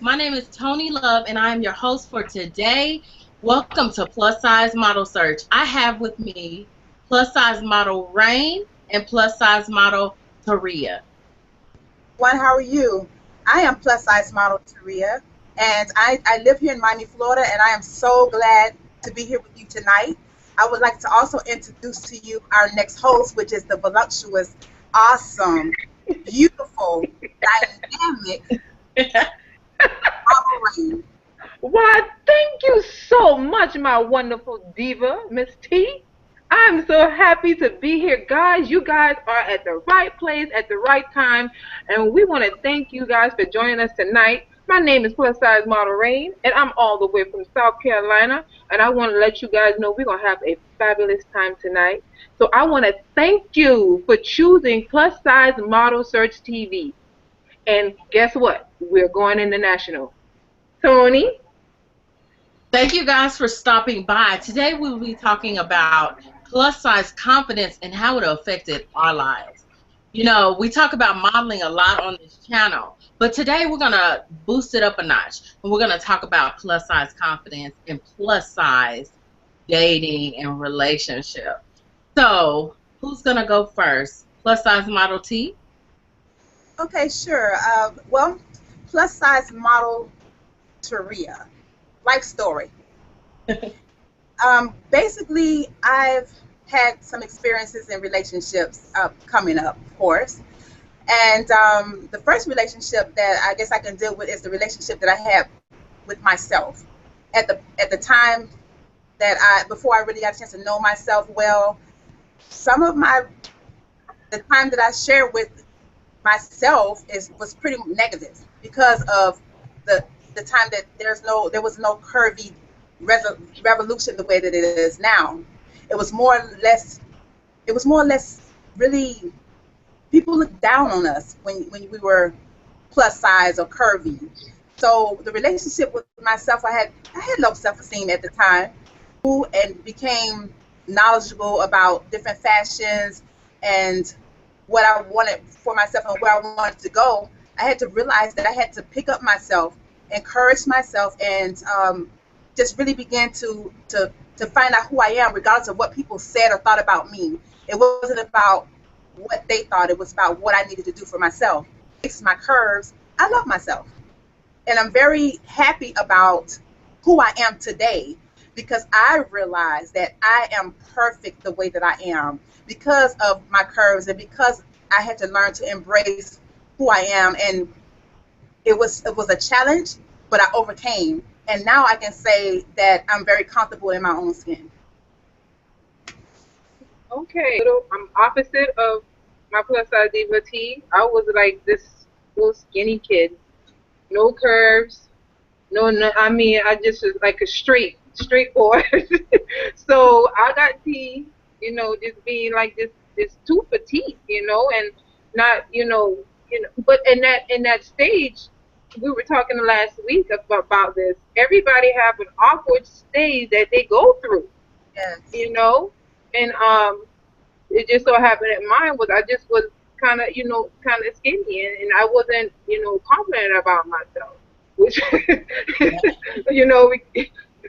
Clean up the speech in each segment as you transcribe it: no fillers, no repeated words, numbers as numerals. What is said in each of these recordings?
My name is Toni Love, and I am your host for today. Welcome to Plus Size Model Search. I have with me plus size model Rain and plus size model Tarea. How are you? I am plus size model Tarea, and I live here in Miami, Florida, and I am so glad to be here with you tonight. I would like to also introduce to you our next host, which is the voluptuous, awesome, beautiful, dynamic model Rain. Why, thank you so much, my wonderful diva, Miss T. I'm so happy to be here, guys. You guys are at the right place at the right time, and we want to thank you guys for joining us tonight. My name is Plus Size Model Rain, and I'm all the way from South Carolina, and I want to let you guys know we're going to have a fabulous time tonight. So I want to thank you for choosing Plus Size Model Search TV. And guess what? We're going international. Toni? Thank you guys for stopping by. Today we will be talking about plus size confidence and how it affected our lives. You know, we talk about modeling a lot on this channel, but today we're going to boost it up a notch, and we're going to talk about plus size confidence and plus size dating and relationship. So, who's going to go first? Plus size model T? Okay, sure. Well, plus size model Tarea. Life story. Basically, I've had some experiences in relationships coming up, of course. And the first relationship that I guess I can deal with is the relationship that I had with myself. At the time before I really got a chance to know myself well, the time that I shared with myself was pretty negative because of the time that there was no curvy revolution the way that it is now. It was more or less really people looked down on us when we were plus size or curvy. So the relationship with myself, I had low self-esteem at the time, and became knowledgeable about different fashions and what I wanted for myself and where I wanted to go. I had to realize that I had to pick up myself, encourage myself, and just really begin to find out who I am, regardless of what people said or thought about me. It wasn't about what they thought. It was about what I needed to do for myself. Fix my curves. I love myself. And I'm very happy about who I am today because I realize that I am perfect the way that I am because of my curves and because I had to learn to embrace who I am. And it was a challenge, but I overcame. And now I can say that I'm very comfortable in my own skin. Okay. I'm opposite of my plus size diva T. I was like this little skinny kid. No curves. No, I mean, I just was like a straightforward. So I got T, just being like this too petite, and not, but in that stage, we were talking last week about this. Everybody have an awkward stage that they go through, Yes. and it just so happened that mine was I just was kind of skinny, and I wasn't, confident about myself, which, your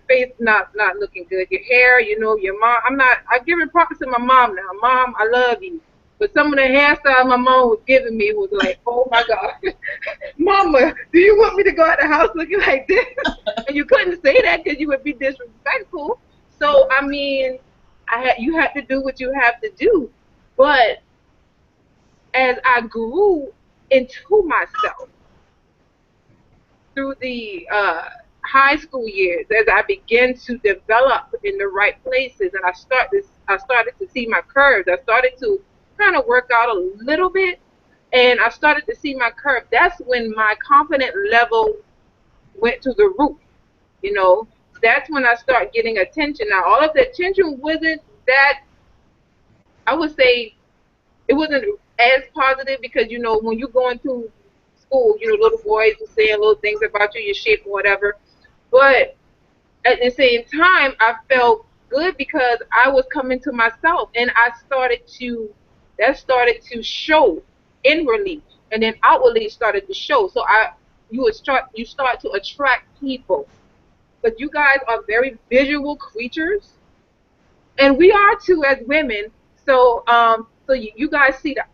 face not looking good, your hair, your mom. I give it props to my mom now. Mom, I love you. But some of the hairstyles my mom was giving me was like, oh my God, Mama, do you want me to go out the house looking like this? And you couldn't say that because you would be disrespectful. So I mean, you had to do what you have to do. But as I grew into myself through the high school years, as I began to develop in the right places, and I started to see my curves. I started to kind of work out a little bit, and I started to see my curve. That's when my confidence level went to the roof. You know, that's when I start getting attention. Now, all of the attention wasn't that, I would say, it wasn't as positive because, when you're going through school, little boys are saying little things about you, your shape or whatever. But at the same time, I felt good because I was coming to myself, and that started to show inwardly, and then outwardly started to show. So you start to attract people. But you guys are very visual creatures, and we are too as women. So you guys see the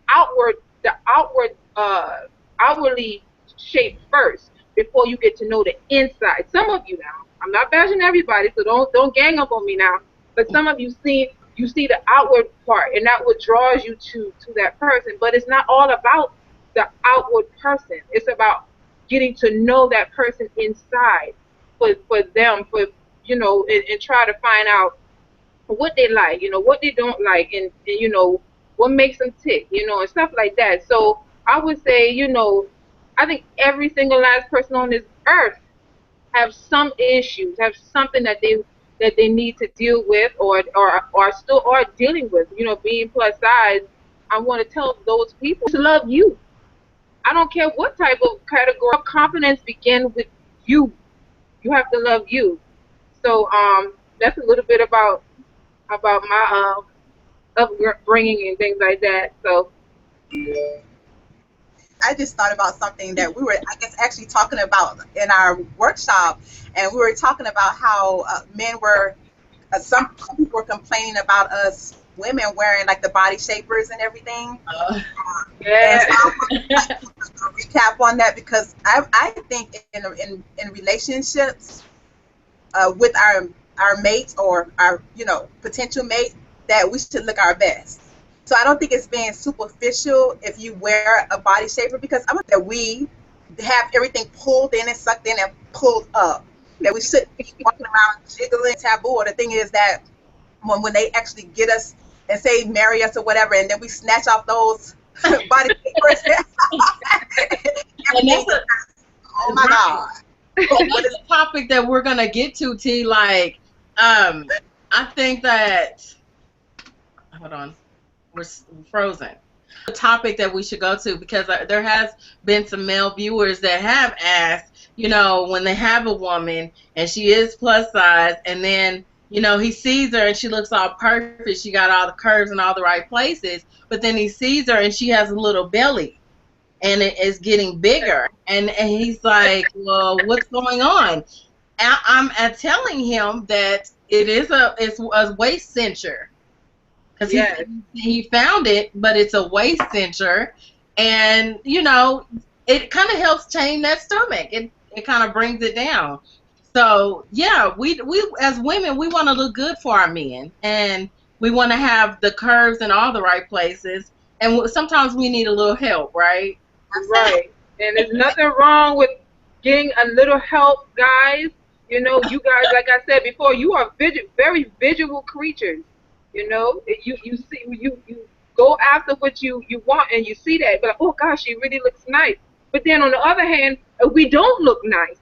outwardly shape first before you get to know the inside. Some of you now, I'm not bashing everybody, so don't gang up on me now. But some of you see the outward part, and that what draws you to that person. But it's not all about the outward person. It's about getting to know that person inside for them, for and try to find out what they like, what they don't like, and what makes them tick, and stuff like that. So I would say, I think every single last person on this earth have some issues, have something that they need to deal with, or still are dealing with. Being plus size, I want to tell those people to love you. I don't care what type of category. Confidence begins with you. You have to love you. So that's a little bit about my upbringing and things like that. So I just thought about something that we were, I guess, actually talking about in our workshop, and we were talking about how men were, some people were complaining about us women wearing like the body shapers and everything. And yeah, so I want to recap on that because I think in relationships with our mates or our potential mate that we should look our best. So I don't think it's being superficial if you wear a body shaper because I'm that we have everything pulled in and sucked in and pulled up. That we shouldn't be walking around jiggling taboo. Or the thing is that when they actually get us and say marry us or whatever, and then we snatch off those body shapers, And everything. Oh my God. What is a topic that we're gonna get to, T? Like, I think that. Hold on, we're frozen. A topic that we should go to because there has been some male viewers that have asked, when they have a woman and she is plus size, and then he sees her and she looks all perfect, she got all the curves in all the right places, but then he sees her and she has a little belly and it is getting bigger. And he's like, well, what's going on? I'm telling him that it's a waist cincher. Because yes, he found it, but it's a waist cincher. And, it kind of helps tame that stomach. It kind of brings it down. So, yeah, we as women, we want to look good for our men. And we want to have the curves in all the right places. And sometimes we need a little help, right? right. And there's nothing wrong with getting a little help, guys. You guys, like I said before, you are very visual creatures. You see, you go after what you want, and you see that, but oh gosh, she really looks nice. But then on the other hand, if we don't look nice,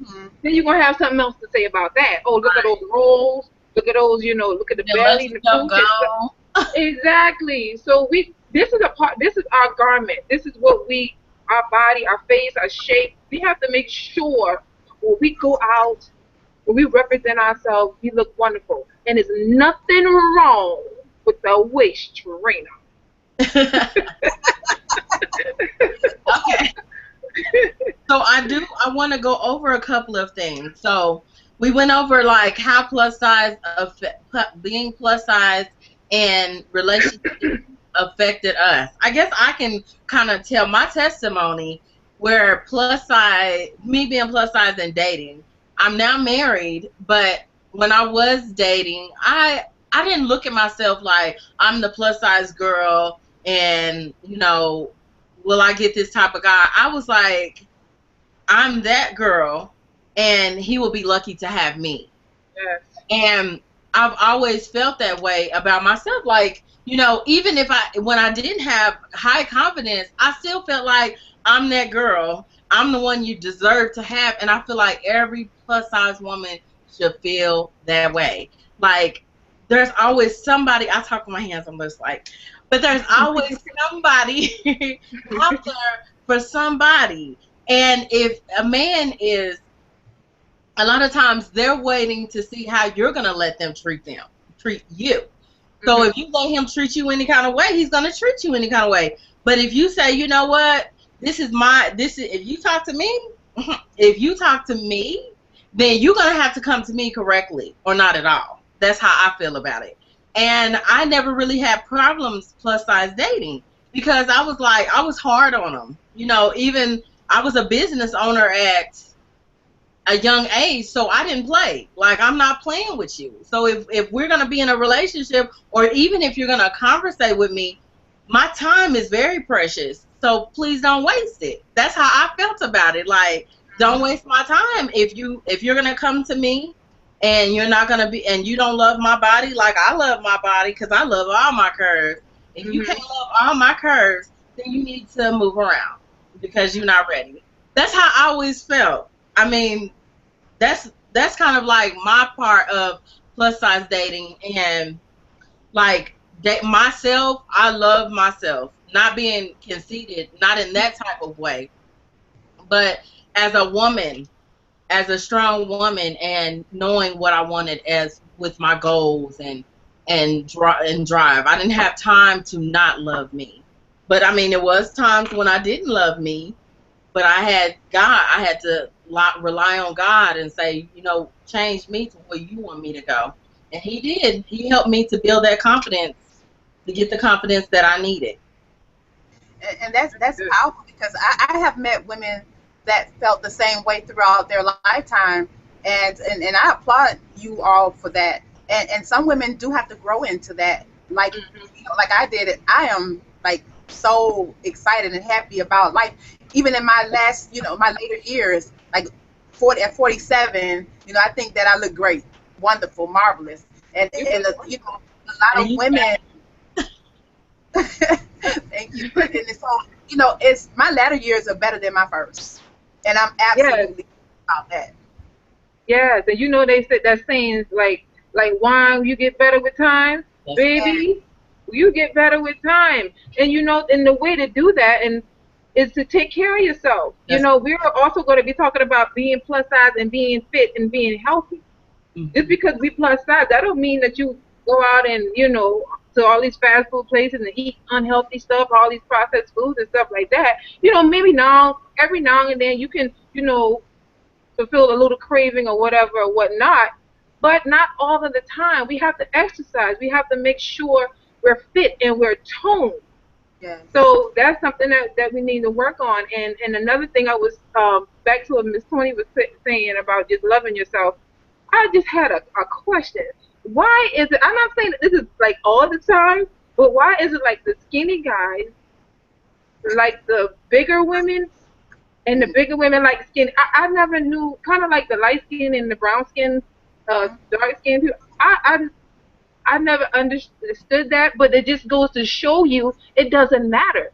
Mhm. then you're gonna have something else to say about that. Oh, look at those rolls, look at those, look at the Then let belly, the yourself pooch, and stuff. go. Exactly. So this is a part. This is our garment. This is what our body, our face, our shape. We have to make sure when we go out, when we represent ourselves, we look wonderful. And there's nothing wrong with the waist trainer. Okay. So I want to go over a couple of things. So we went over like how being plus size and relationships affected us. I guess I can kind of tell my testimony where me being plus size and dating. I'm now married, but when I was dating, I didn't look at myself like I'm the plus size girl and will I get this type of guy? I was like, I'm that girl, and he will be lucky to have me. Yes. And I've always felt that way about myself. Like, even when I didn't have high confidence, I still felt like I'm that girl. I'm the one you deserve to have. And I feel like every plus size woman should feel that way. Like, there's always somebody, I talk with my hands, I'm just like, but there's always somebody out there for somebody. And if a man is, a lot of times they're waiting to see how you're going to let them treat you. So if you let him treat you any kind of way, he's going to treat you any kind of way. But if you say, you know what, if you talk to me, If you talk to me, then you're going to have to come to me correctly or not at all. That's how I feel about it. And I never really had problems plus size dating because I was like, I was hard on them. You know, even I was a business owner at a young age, so I didn't play. Like, I'm not playing with you. So if we're going to be in a relationship, or even if you're going to conversate with me, my time is very precious. So please don't waste it. That's how I felt about it. Like, don't waste my time. If you're going to come to me and you're not going to be, and you don't love my body like I love my body, because I love all my curves. If you can't love all my curves, then you need to move around because you're not ready. That's how I always felt. I mean, that's kind of like my part of plus size dating. And like myself, I love myself, not being conceited, not in that type of way, but as a woman, as a strong woman, and knowing what I wanted as with my goals and drive. I didn't have time to not love me, but I mean, there was times when I didn't love me, but I had God. I had to rely on God and say, you know, change me to where you want me to go. And He did. He helped me to build that confidence, to get the confidence that I needed. And that's powerful, because I have met women that felt the same way throughout their lifetime, and I applaud you all for that. And some women do have to grow into that, like you know, like I did it. I am like so excited and happy about life, even in my last, you know, my later years, like 47. You know, I think that I look great, wonderful, marvelous, and you know, a lot of women. Thank you. And so, you know, it's my latter years are better than my first, and I'm absolutely about that. Yes, and you know they said that saying like wine, you get better with time, That's baby. You get better with time, and you know, and the way to do that and is to take care of yourself. You that's know, we're also going to be talking about being plus size and being fit and being healthy. Just because we plus size, that don't mean that you go out and, you know, to all these fast food places and eat unhealthy stuff, all these processed foods and stuff like that. You know, maybe now, every now and then you can, you know, fulfill a little craving or whatever or whatnot, but not all of the time. We have to exercise. We have to make sure we're fit and we're toned. Yes. So that's something that we need to work on. And another thing I was back to what Miss Toni was saying about just loving yourself. I just had a question. Why is it? I'm not saying that this is like all the time, but why is it like the skinny guys like the bigger women and the bigger women like skin? I never knew, kind of like the light skin and the brown skin, dark skin people. I never understood that, but it just goes to show you it doesn't matter.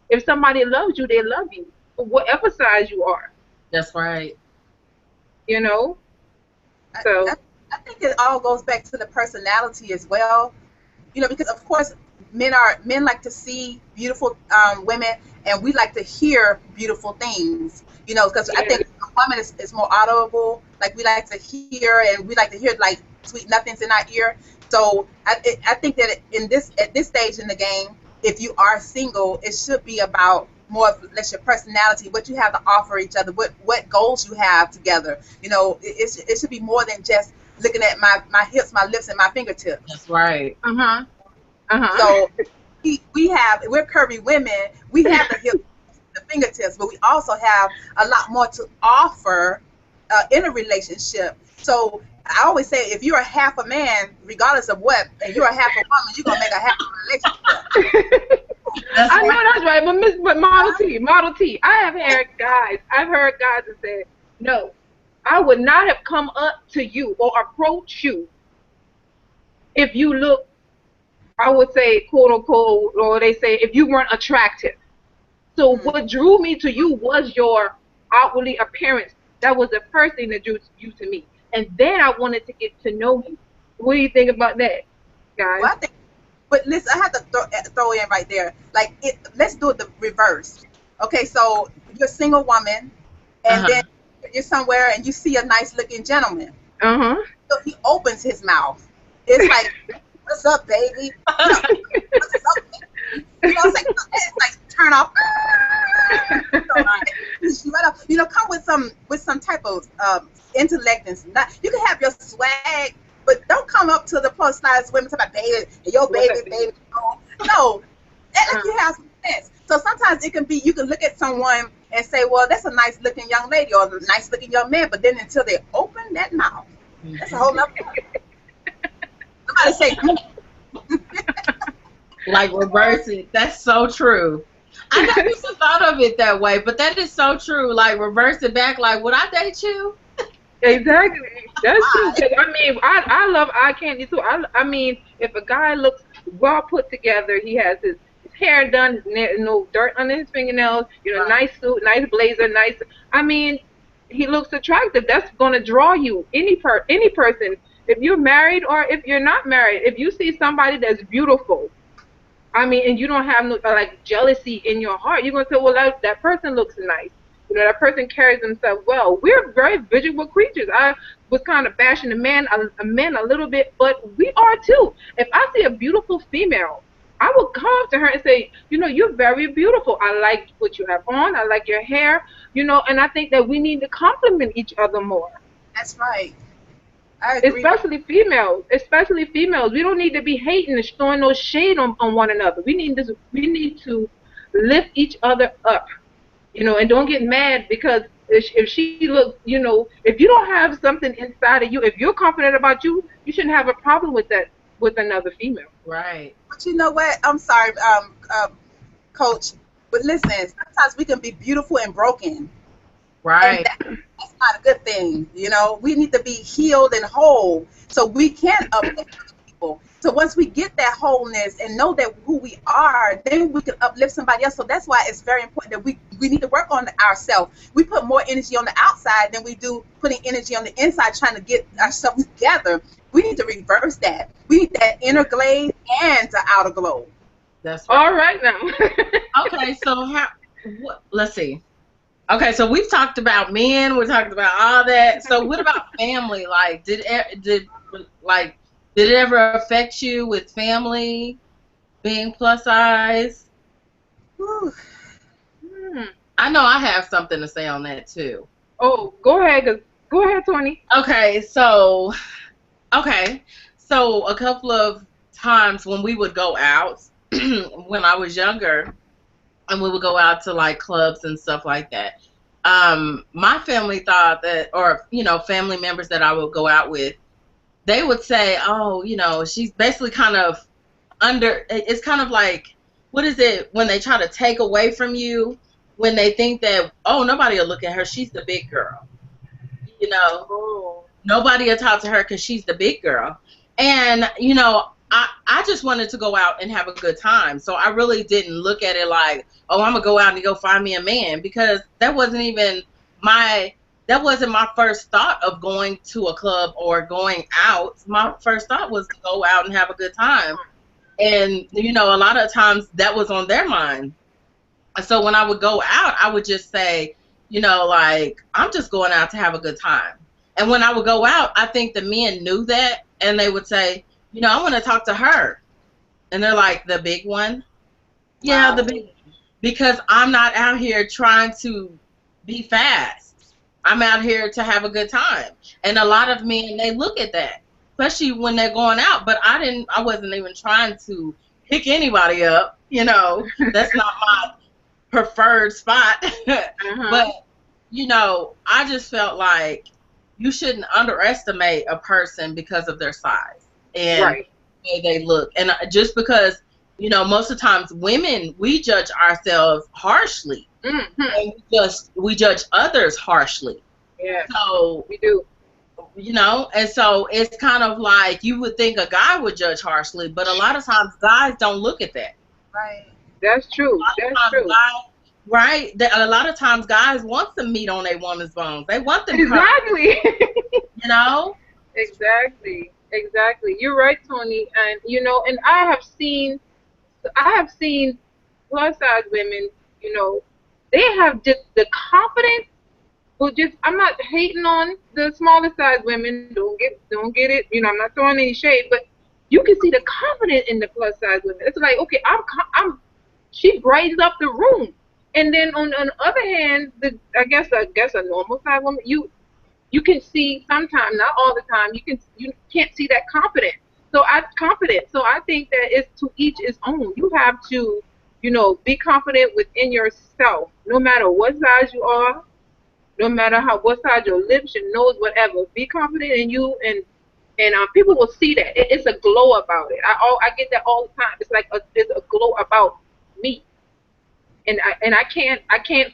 If somebody loves you, they love you, whatever size you are. that's right. You know. I, So I, I think it all goes back to the personality as well. You know, because of course men like to see beautiful women, and we like to hear beautiful things. You know, because I yeah, think a woman is more audible. Like, we like to hear, and we like to hear like sweet nothings in our ear. So I think that in this at this stage in the game, if you are single, it should be about more of less your personality, what you have to offer each other, what goals you have together. You know, it should be more than just looking at my hips, my lips, and my fingertips. That's right. uh-huh, uh-huh. So we're curvy women. We have the hips, the fingertips, but we also have a lot more to offer in a relationship. So I always say, if you're a half a man, regardless of what, and you're a half a woman, you're gonna make a half a relationship. That's I know right. that's right, but Model T. I've heard guys that say, no, I would not have come up to you or approach you if you look, I would say, quote unquote, or they say if you weren't attractive. So what drew me to you was your outwardly appearance. That was the first thing that drew you to me. And then I wanted to get to know you. What do you think about that, guys? Well, I think, but listen, I have to throw in right there. Like, let's do it the reverse. Okay, so you're a single woman, and Uh-huh. then you're somewhere and you see a nice looking gentleman. Uh-huh. So he opens his mouth. It's like, "What's up, baby? What's up, baby?" You know, it's like turn off. You know, come with some type of intellect and not. You can have your swag, but don't come up to the plus size women talk about baby, your baby. No, act like you have some sense. So sometimes it can be you can look at someone and say, well, that's a nice looking young lady or a nice looking young man, but then until they open that mouth, that's a whole nother thing. Somebody say, Like reverse it. That's so true. I never even thought of it that way, but that is so true. Like reverse it back. Like, would I date you? Exactly. That's true. 'Cause, I mean, I love eye candy too. I mean, if a guy looks well put together, he has his hair done, no dirt under his fingernails, you know, nice suit, nice blazer, nice. I mean, he looks attractive. That's going to draw you any person. If you're married or if you're not married, if you see somebody that's beautiful, I mean, and you don't have no like jealousy in your heart, you're gonna say, well, that person looks nice. You know, that person carries themselves well. We're very visual creatures. I was kind of bashing a man a little bit, but we are too. If I see a beautiful female, I will come up to her and say, you know, you're very beautiful. I like what you have on. I like your hair. You know, and I think that we need to compliment each other more. that's right. I agree. Especially females. We don't need to be hating and throwing no shade on one another. We need to lift each other up, you know, and don't get mad because if she looks, you know, if you don't have something inside of you, if you're confident about you, you shouldn't have a problem with that with another female. Right. But you know what? I'm sorry, Coach. But listen, sometimes we can be beautiful and broken. And Right. that's not a good thing. You know, we need to be healed and whole so we can uplift other people. So once we get that wholeness and know that who we are, then we can uplift somebody else. So that's why it's very important that we need to work on ourselves. We put more energy on the outside than we do putting energy on the inside trying to get ourselves together. We need to reverse that. We need that inner glaze and the outer glow. That's right. All right now. Okay, so let's see. Okay, so we've talked about men, we talked about all that. So what about family? Like, did it ever affect you with family being plus size? Whew. I know I have something to say on that too. Oh, go ahead, Toni. Okay, so a couple of times when we would go out when I was younger, and we would go out to like clubs and stuff like that. My family thought that, or you know, family members that I would go out with, they would say, "Oh, you know, she's basically kind of under." It's kind of like, what is it when they try to take away from you when they think that, oh, nobody will look at her, she's the big girl. You know, nobody will talk to her because she's the big girl. And you know, I just wanted to go out and have a good time. So I really didn't look at it like, oh, I'm going to go out and go find me a man, because that wasn't my first thought of going to a club or going out. My first thought was to go out and have a good time. And, you know, a lot of times that was on their mind. So when I would go out, I would just say, you know, like, I'm just going out to have a good time. And when I would go out, I think the men knew that, and they would say, you know, I want to talk to her. And they're like, the big one? Yeah, Wow. the big one. Because I'm not out here trying to be fast. I'm out here to have a good time. And a lot of men, they look at that, especially when they're going out. But I wasn't even trying to pick anybody up. You know, that's not my preferred spot. But, you know, I just felt like you shouldn't underestimate a person because of their size and Right. the way they look. And just because, you know, most of the times women, we judge ourselves harshly. And we judge others harshly. Yeah, So, we do. you know, and so it's kind of like you would think a guy would judge harshly, but a lot of times guys don't look at that. Right. That's true. Right? A lot of times guys want some meat on their woman's bones. They want them Exactly. you know? Exactly. You're right, Toni. And you know, and I have seen plus size women. You know, they have just the confidence. But just, I'm not hating on the smaller size women. Don't get it. You know, I'm not throwing any shade, but you can see the confidence in the plus size women. It's like, okay, she brightens up the room. And then on the other hand, I guess a normal size woman, you can see sometimes, not all the time, you can't see that confidence. So I think that it's to each its own. You have to, be confident within yourself, no matter what size you are, no matter what size your lips, your nose, whatever. Be confident in you, and people will see that. It's a glow about it. I get that all the time. It's like it's a glow about me, and I can't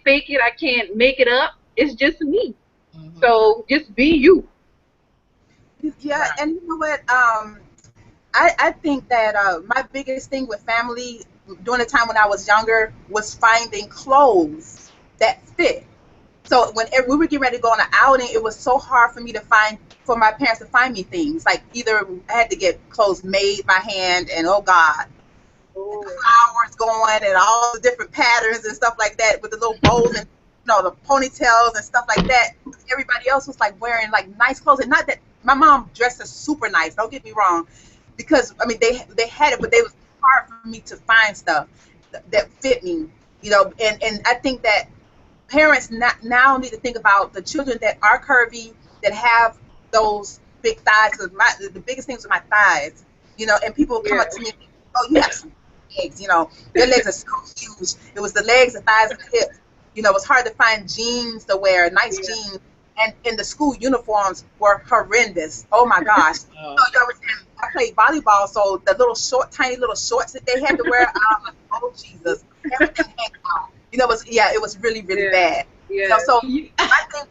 fake it. I can't make it up. It's just me. Hmm. So just be you. Yeah, Right. and you know what? I think that my biggest thing with family during the time when I was younger was finding clothes that fit. So when we were getting ready to go on an outing, it was so hard for me to find, for my parents to find me things. Like either I had to get clothes made by hand, and oh God, and the Oh, flowers going and all the different patterns and stuff like that with the little bows and the ponytails and stuff like that. Everybody else was like wearing like nice clothes, and not that my mom dresses super nice. Don't get me wrong, because I mean they had it, but they was hard for me to find stuff that fit me. And I think that parents now need to think about the children that are curvy, that have those big thighs. Because the biggest things are my thighs. And people come yeah. up to me, oh, you have some legs. Your legs are so huge. It was the legs, the thighs, and the hips. It was hard to find jeans to wear, nice Yeah. jeans. And the school uniforms were horrendous. Oh my gosh. Oh, I played volleyball, so the little tiny little shorts that they had to wear, I'm like, oh Jesus, everything hanging out. It was really, really Yeah. bad. Yeah. So you, I think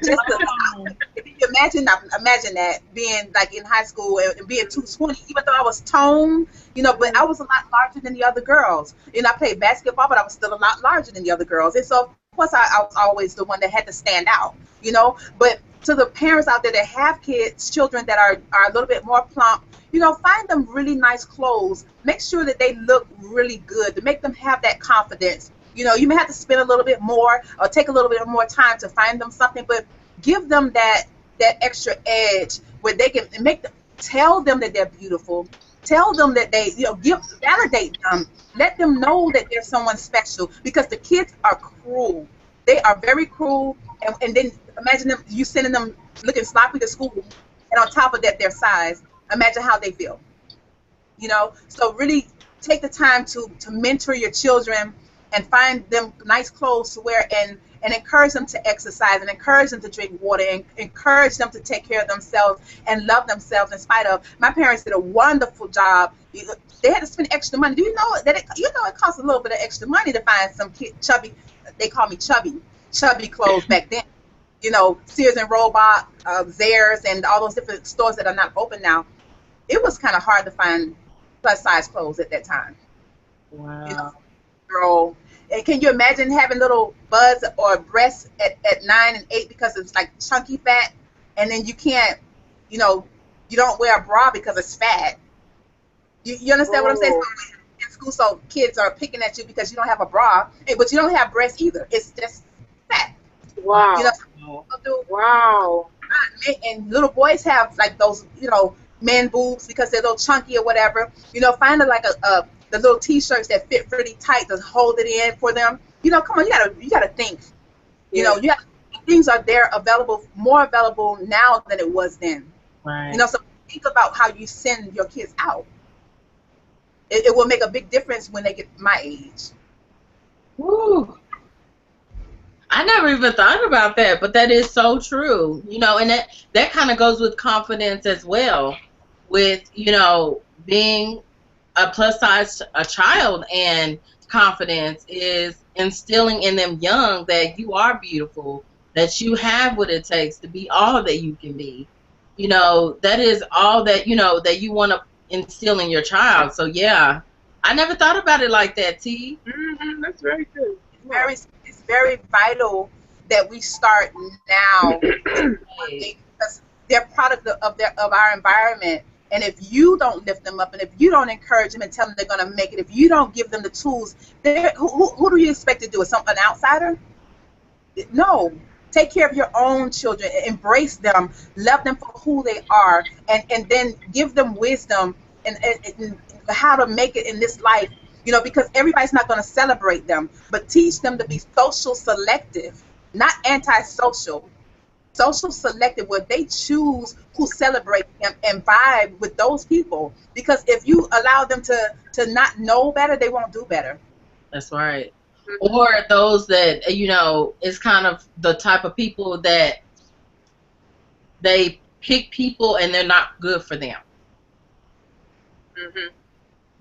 just oh, if you imagine that being like in high school and being 220, even though I was toned, but I was a lot larger than the other girls. I played basketball, but I was still a lot larger than the other girls. And so, of course, I was always the one that had to stand out. But to the parents out there that have children that are a little bit more plump, find them really nice clothes. Make sure that they look really good to make them have that confidence. You may have to spend a little bit more or take a little bit more time to find them something, but give them that extra edge where they can tell them that they're beautiful. Tell them that they, validate them. Let them know that they're someone special, because the kids are cruel. They are very cruel. And then imagine them, you sending them looking sloppy to school, and on top of that, their size. Imagine how they feel. So really take the time to mentor your children and find them nice clothes to wear, and encourage them to exercise, and encourage them to drink water, and encourage them to take care of themselves and love themselves in spite of. My parents did a wonderful job. They had to spend extra money. Do you know that it costs a little bit of extra money to find some chubby, they call me chubby clothes back then. Sears and Roebuck, Zayres, and all those different stores that are not open now. It was kind of hard to find plus size clothes at that time. You know, wow. girl. And can you imagine having little buds or breasts at 9 and 8 because it's like chunky fat, and then you can't, you know, you don't wear a bra because it's fat. You understand what I'm saying? Oh, So in school, so kids are picking at you because you don't have a bra, but you don't have breasts either. It's just fat. You know, wow. Wow. so do Wow. and little boys have like those, men boobs because they're a little chunky or whatever. Find like the little t-shirts that fit really tight to hold it in for them. Come on, you gotta think. Yeah. You have things are there available, more available now than it was then. Right. So think about how you send your kids out. It will make a big difference when they get my age. Woo. I never even thought about that, but that is so true. And that kind of goes with confidence as well, with, being a plus size a child, and confidence is instilling in them young that you are beautiful, that you have what it takes to be all that you can be. That is all that, that you want to instill in your child. So yeah, I never thought about it like that, T. That's very good. very it's very vital that we start now to Right. because they're product of our environment. And if you don't lift them up, and if you don't encourage them and tell them they're going to make it, if you don't give them the tools, who do you expect to do it? An outsider? No. Take care of your own children, embrace them, love them for who they are, and then give them wisdom and how to make it in this life. you know, because everybody's not going to celebrate them, but teach them to be social selective, not antisocial. Social selective, where they choose who celebrate them and vibe with those people. Because if you allow them to not know better, they won't do better. That's right. Or those that, you know, it's kind of the type of people that they pick people and they're not good for them. Mhm.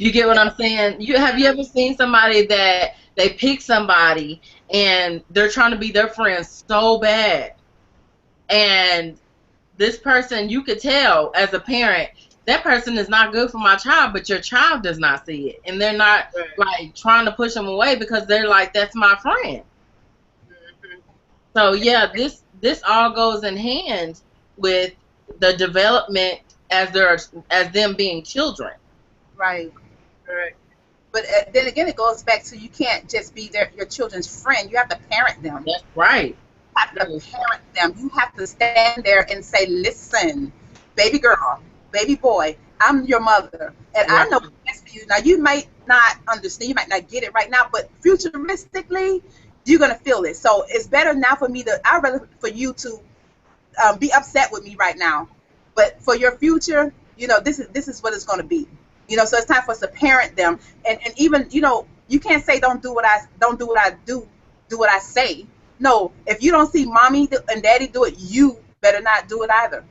You get what I'm saying? Have you ever seen somebody that they pick somebody and they're trying to be their friend so bad, and this person, you could tell as a parent, that person is not good for my child, but your child does not see it, and they're not like trying to push them away because they're like, that's my friend. Mhm. So yeah, this all goes in hand with the development as them being children. Right. Right. But then again, it goes back to, you can't just be your children's friend. You have to parent them. That's right. You have to parent them. You have to stand there and say, listen, baby girl, baby boy, I'm your mother, and I know what's best for you. Now, you might not understand, you might not get it right now, but futuristically, you're gonna feel it. So it's better now for me to, I'd rather for you to be upset with me right now, but for your future, you know, this is what it's gonna be. You know, so it's time for us to parent them, and even, you know, you can't say don't do what I do what I say. No, if you don't see mommy and daddy do it, you better not do it either.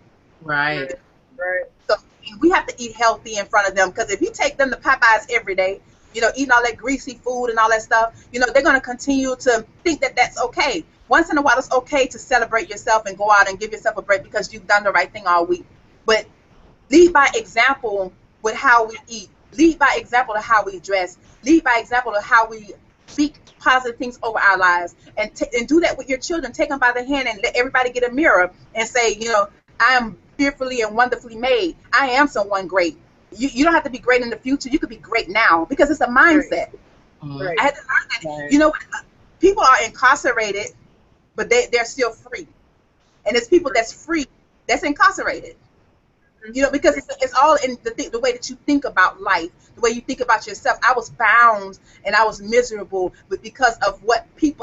Right. Right. So we have to eat healthy in front of them, because if you take them to Popeyes every day, you know, eating all that greasy food and all that stuff, you know, they're going to continue to think that that's okay. Once in a while, it's okay to celebrate yourself and go out and give yourself a break because you've done the right thing all week. But lead by example with how we eat. Lead by example of how we dress. Lead by example of how we speak positive things over our lives. And do that with your children. Take them by the hand and let everybody get a mirror and say, you know, I am fearfully and wonderfully made. I am someone great. You don't have to be great in the future. You could be great now, because it's a mindset. Right. I had to learn that. Right. You know, people are incarcerated, but they're still free. And it's people that's free that's incarcerated. You know, because it's all in the way that you think about life, the way you think about yourself. I was bound and I was miserable, but because of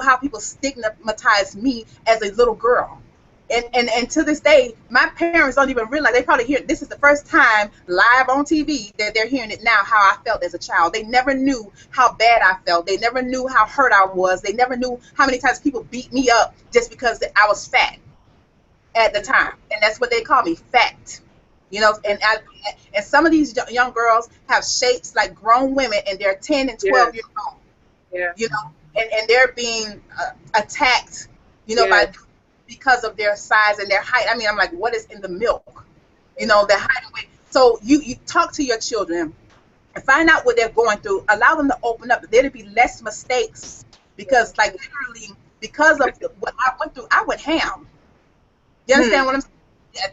how people stigmatized me as a little girl. And to this day, my parents don't even realize. They probably hear this is the first time live on TV that they're hearing it now, how I felt as a child. They never knew how bad I felt. They never knew how hurt I was. They never knew how many times people beat me up just because I was fat at the time. And that's what they call me, fat. You know, and some of these young girls have shapes like grown women, and they're 10 and 12 years old. Yeah. You know, and they're being attacked, you know, because of their size and their height. I mean, I'm like, what is in the milk? You know, the height and weight. So you talk to your children and find out what they're going through. Allow them to open up. There'll be less mistakes, because, like, literally, because of what I went through, I went ham. You understand what I'm saying?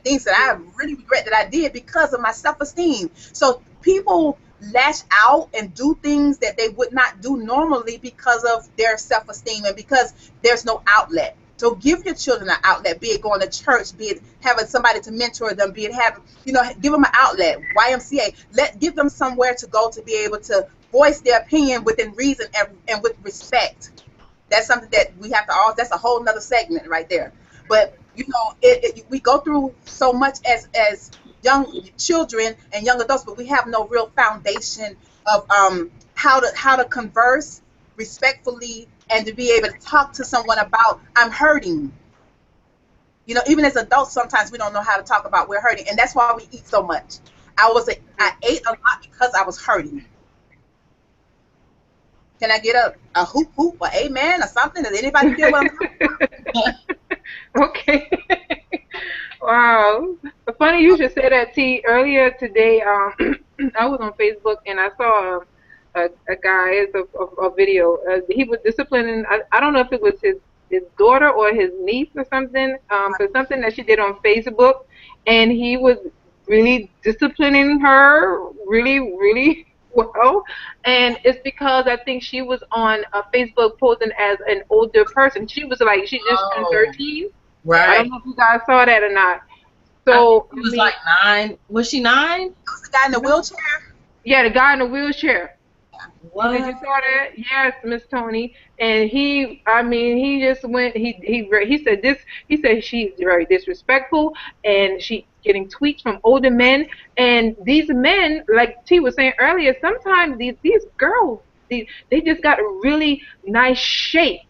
Things that I really regret that I did because of my self-esteem. So people lash out and do things that they would not do normally because of their self-esteem and because there's no outlet. So give your children an outlet, be it going to church, be it having somebody to mentor them, be it having, you know, give them an outlet, YMCA. Give them somewhere to go to be able to voice their opinion within reason and with respect. That's something that we have to all, that's a whole nother segment right there. But, you know, we go through so much as young children and young adults, but we have no real foundation of how to converse respectfully and to be able to talk to someone about, I'm hurting. You know, even as adults, sometimes we don't know how to talk about we're hurting, and that's why we eat so much. I ate a lot because I was hurting. Can I get a hoop hoop or amen or something? Does anybody feel what I'm talking about? Okay. Wow. Funny you should say that, T. Earlier today, I was on Facebook and I saw a guy, it's a video. He was disciplining, I don't know if it was his daughter or his niece or something, for something that she did on Facebook. And he was really disciplining her really, really well. And it's because I think she was on Facebook posing as an older person. She was like, she just turned 13. Right. I don't know if you guys saw that or not. So it was like 9. Was she 9? It was the guy in the wheelchair. Yeah, the guy in the wheelchair. Did you What? saw that? Yes, Miss Tony. And he, I mean, he just went. He said this. He said she's very disrespectful, and she's getting tweets from older men. And these men, like T was saying earlier, sometimes these girls, they just got a really nice shape,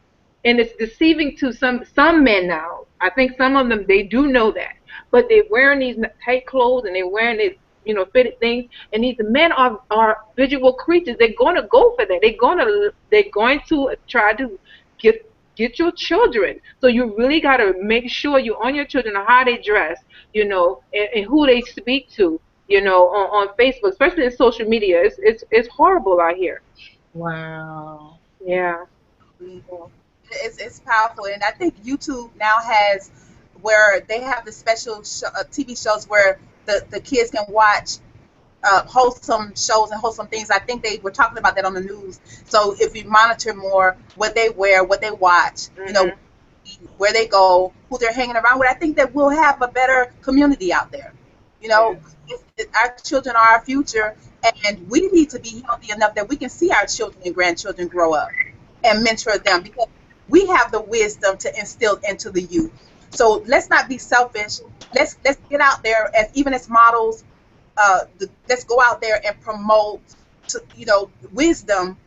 and it's deceiving to some men now. I think some of them they do know that, but they're wearing these tight clothes and they're wearing these fitted things, and these men are visual creatures. They're going to go for that. They're going to try to get get your children. So you really got to make sure you're on your children on how they dress, and who they speak to, on Facebook, especially in social media. It's horrible out here. Wow. Yeah. It's powerful, and I think YouTube now has where they have the special TV shows where the kids can watch wholesome shows and wholesome things. I think they were talking about that on the news. So if you monitor more what they wear, what they watch, Mhm. where they go, who they're hanging around with, I think that we'll have a better community out there. You Yeah. know, our children are our future, and we need to be healthy enough that we can see our children and grandchildren grow up and mentor them, because we have the wisdom to instill into the youth. So let's not be selfish. Let's get out there as even as models. Let's go out there and promote wisdom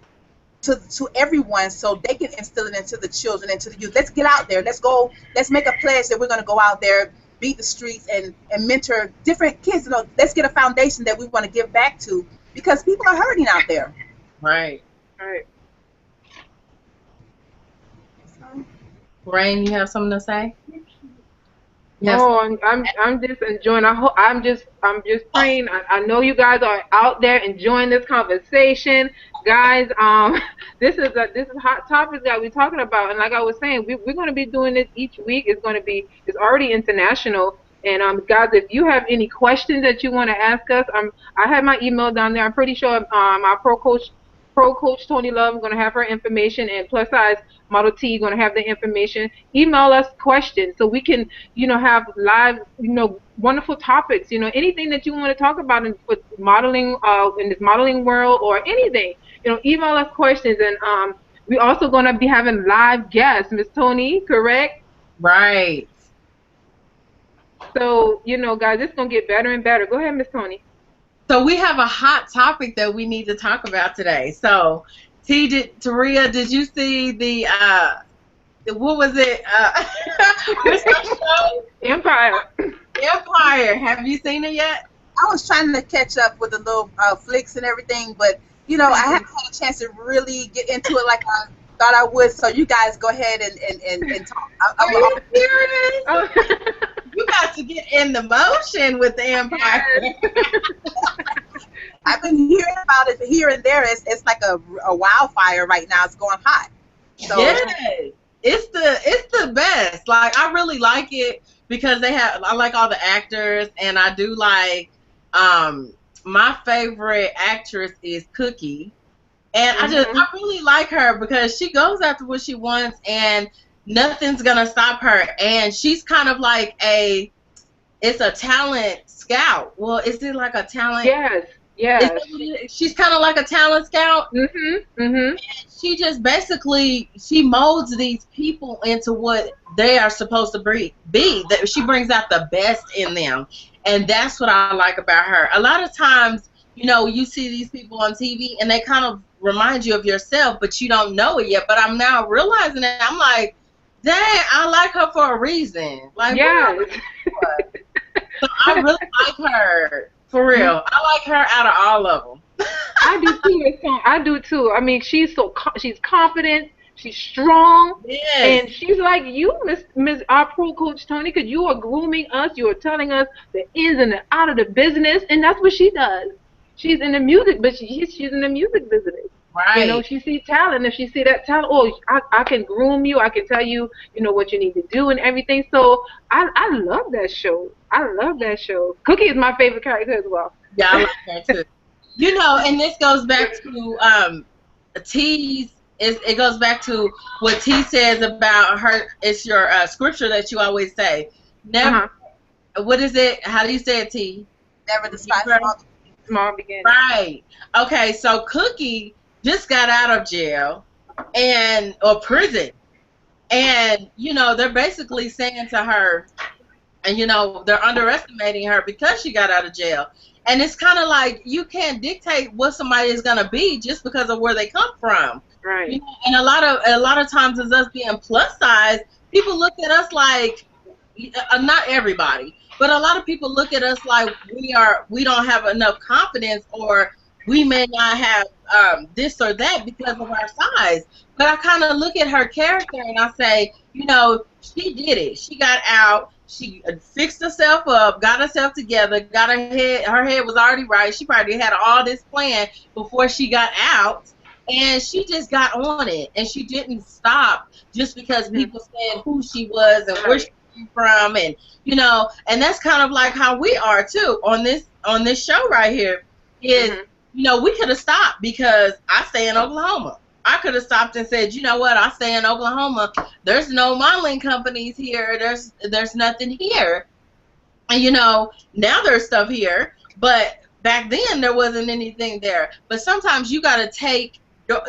to everyone, so they can instill it into the children and to the youth. Let's get out there. Let's go. Let's make a pledge that we're going to go out there, beat the streets, and mentor different kids. Let's get a foundation that we want to give back to, because people are hurting out there. Right. Right. Rain, you have something to say? Yes. Oh, I'm just enjoying. I'm just praying. I know you guys are out there enjoying this conversation, guys. This is hot topics that we're talking about, and like I was saying, we're going to be doing this each week. It's already international. And guys, if you have any questions that you want to ask us, I have my email down there. I'm pretty sure our pro coach Toni Love, going to have her information, and plus size Model T going to have the information. Email us questions so we can have live, wonderful topics, anything that you want to talk about with modeling, in this modeling world, or anything, email us questions. And we also going to be having live guests, Miss Toni, correct? Right. So, guys, it's going to get better and better. Go ahead, Miss Toni. So we have a hot topic that we need to talk about today. So, Tarea, did you see what was it? What's that show? Empire. Empire. Have you seen it yet? I was trying to catch up with the little flicks and everything, but I haven't had a chance to really get into it like I thought I would. So you guys go ahead and talk. Are you serious? You got to get in the motion with the Empire. I've been hearing about it here and there. It's like a wildfire right now. It's going hot. So, yes, it's the best. Like, I really like it because I like all the actors, and I do like my favorite actress is Cookie, and I really like her because she goes after what she wants, and nothing's gonna stop her. And she's kind of like it's a talent scout. Well, is it like a talent? Yes. Yes. She's kind of like a talent scout. And she just basically molds these people into what they are supposed to be. That she brings out the best in them, and that's what I like about her. A lot of times, you see these people on TV and they kind of remind you of yourself, but you don't know it yet. But I'm now realizing it. I'm like, dang, I like her for a reason. Like, yeah. So I really like her. For real. I like her out of all of them. I do too, Miss Toni. I do too. I mean, she's confident, she's strong, Yes. and she's like you, Miss our pro coach Toni, because you are grooming us. You are telling us the ins and the out of the business, and that's what she does. She's in the music, but she's in the music business. Right. She sees talent. If she see that talent, I can groom you. I can tell you, what you need to do and everything. So I love that show. I love that show. Cookie is my favorite character as well. Yeah, I like her too. And this goes back to T's. It goes back to what T says about her. It's your scripture that you always say. Never. What is it? How do you say it, T? Never despise small beginning. Right. Okay. So Cookie just got out of jail or prison, and they're basically saying to her, and they're underestimating her because she got out of jail. And it's kind of like you can't dictate what somebody is going to be just because of where they come from. Right. And a lot of times, as us being plus size, people look at us like, not everybody, but a lot of people look at us like we don't have enough confidence, or we may not have this or that because of our size. But I kind of look at her character and I say, she did it. She got out. She fixed herself up, got herself together, got her head was already right. She probably had all this plan before she got out, and she just got on it, and she didn't stop just because people said who she was and where she came from, and and that's kind of like how we are too on this show right here. Is we could have stopped because I stay in Oklahoma. I could have stopped and said, you know what, I stay in Oklahoma. There's no modeling companies here. There's nothing here. And now there's stuff here, but back then there wasn't anything there. But sometimes you gotta go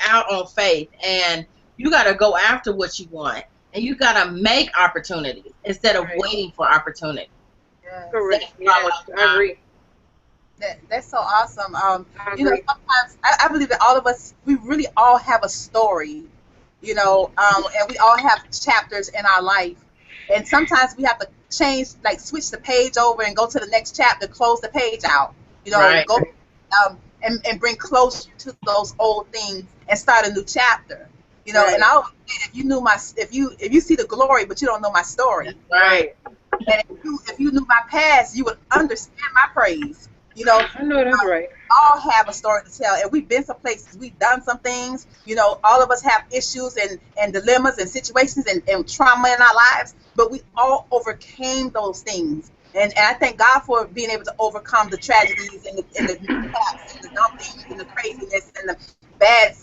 out on faith, and you gotta go after what you want, and you gotta make opportunities instead of waiting for opportunity. Yes. Correct. Yes, I agree. That's so awesome. Sometimes I believe that all of us, we really all have a story, and we all have chapters in our life. And sometimes we have to switch the page over and go to the next chapter, close the page out, Right. go and bring closure to those old things and start a new chapter. Right. And I always say, if you see the glory, but you don't know my story. Right. And if you knew my past, you would understand my praise. I know that's right. All have a story to tell, and we've been some places, we've done some things. All of us have issues and dilemmas and situations and trauma in our lives, but we all overcame those things. And I thank God for being able to overcome the tragedies and the mishaps and the dumb things and the craziness and the bad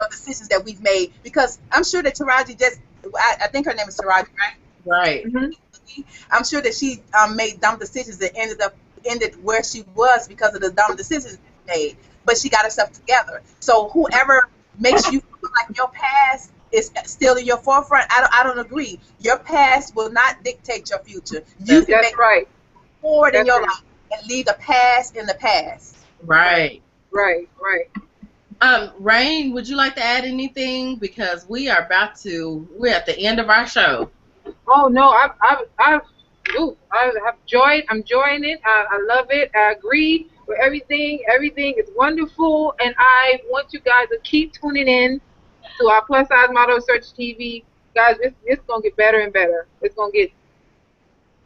decisions that we've made. Because I'm sure that Taraji I think her name is Taraji, right? Right. Mm-hmm. I'm sure that she made dumb decisions that ended where she was because of the dumb decisions she made, but she got herself together. So whoever makes you feel like your past is still in your forefront, I don't agree. Your past will not dictate your future. You can make forward in your life and leave the past in the past. Right. Right. Rain, would you like to add anything? Because we're at the end of our show. Oh no, I'm enjoying it. I love it. I agree with everything. Everything is wonderful, and I want you guys to keep tuning in to our Plus Size Model Search TV. Guys, it's gonna get better and better. It's gonna get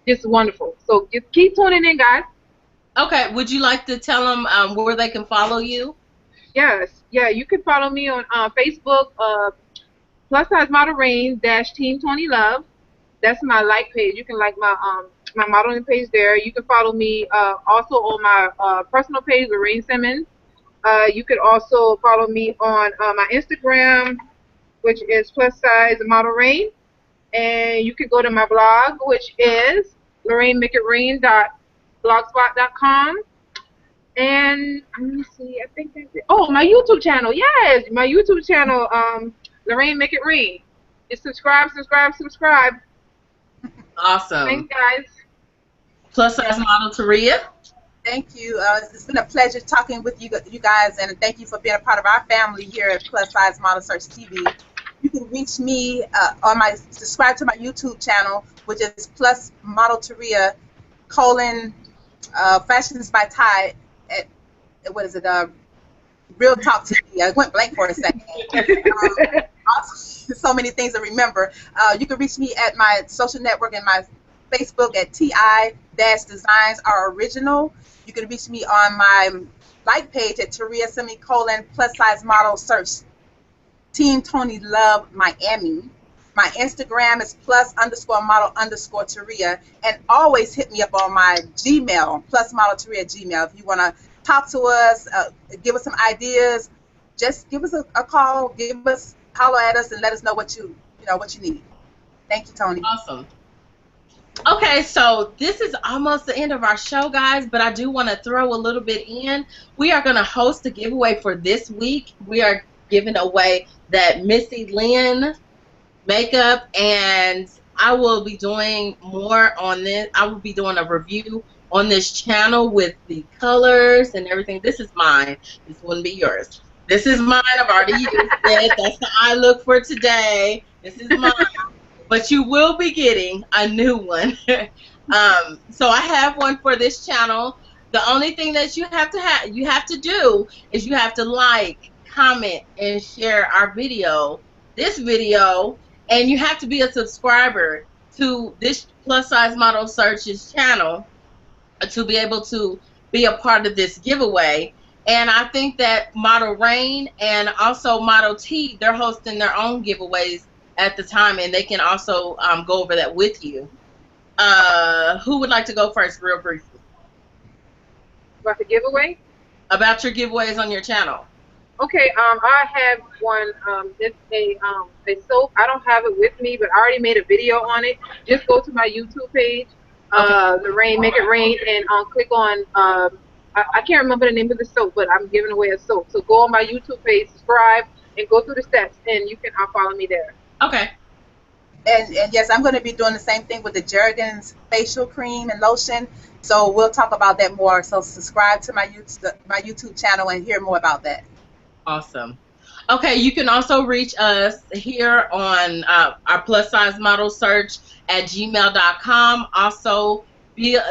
just wonderful. So just keep tuning in, guys. Okay. Would you like to tell them where they can follow you? Yes. Yeah, you can follow me on Facebook, Plus Size Model Rain - Team Toni Love. That's my like page. You can like my modeling page there. You can follow me also on my personal page, Lorraine Simmons. You could also follow me on my Instagram, which is Plus Size Model Rain. And you could go to my blog, which is LorraineMakeItRain.blogspot.com. And let me see, I think that's it. Oh, my YouTube channel. Yes, my YouTube channel, Lorraine Make It Rain. Just subscribe. Awesome. Thanks, guys. Plus Size Model Tarea. Thank you. It's been a pleasure talking with you guys, and thank you for being a part of our family here at Plus Size Model Search TV. You can reach me subscribe to my YouTube channel, which is Plus Model Tarea, Fashions by Tide at, what is it, Real Talk TV. I went blank for a second. So many things to remember. You can reach me at my social network and my Facebook at TI-Designs Are Original. You can reach me on my like page at Tarea Plus Size Model Search Team Toni Love Miami. My Instagram is plus_model_Tarea, and always hit me up on my Gmail, Plus Model Tarea Gmail. If you want to talk to us, give us some ideas, just give us a call, holler at us, and let us know what you need. Thank you, Toni. Awesome. Okay, so this is almost the end of our show, guys, but I do want to throw a little bit in. We are going to host a giveaway for this week. We are giving away that Missy Lynn makeup, and I will be doing more on this. I will be doing a review on this channel with the colors and everything. This is mine. This wouldn't be yours. This is mine. I've already used it. That's the eye look for today. This is mine, but you will be getting a new one. So I have one for this channel. The only thing that you have to do is you have to like, comment, and share our video, this video, and you have to be a subscriber to this Plus Size Model Searches channel to be able to be a part of this giveaway. And I think that Model Rain and also Model T, they're hosting their own giveaways at the time, and they can also go over that with you. Who would like to go first, real briefly? About the giveaway? About your giveaways on your channel. Okay, I have one. It's a soap. I don't have it with me, but I already made a video on it. Just go to my YouTube page, Okay. the Rain, Make It Rain, and click on. I can't remember the name of the soap, but I'm giving away a soap. So go on my YouTube page, subscribe, and go through the steps, and you can follow me there. Okay. And yes, I'm going to be doing the same thing with the Jergens facial cream and lotion. So we'll talk about that more. So subscribe to my YouTube channel and hear more about that. Awesome. Okay, you can also reach us here on our Plus Size Model Search at gmail.com. Also,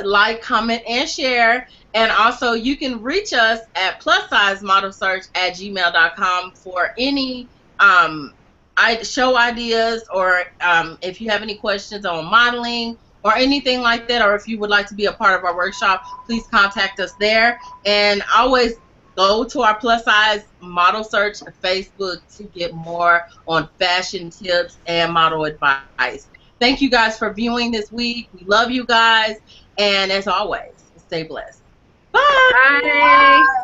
like, comment, and share. And also, you can reach us at Plus Size Model Search at gmail.com for any show ideas, or if you have any questions on modeling or anything like that, or if you would like to be a part of our workshop, please contact us there. And always go to our Plus Size Model Search Facebook to get more on fashion tips and model advice. Thank you guys for viewing this week. We love you guys. And as always, stay blessed. Bye. Bye.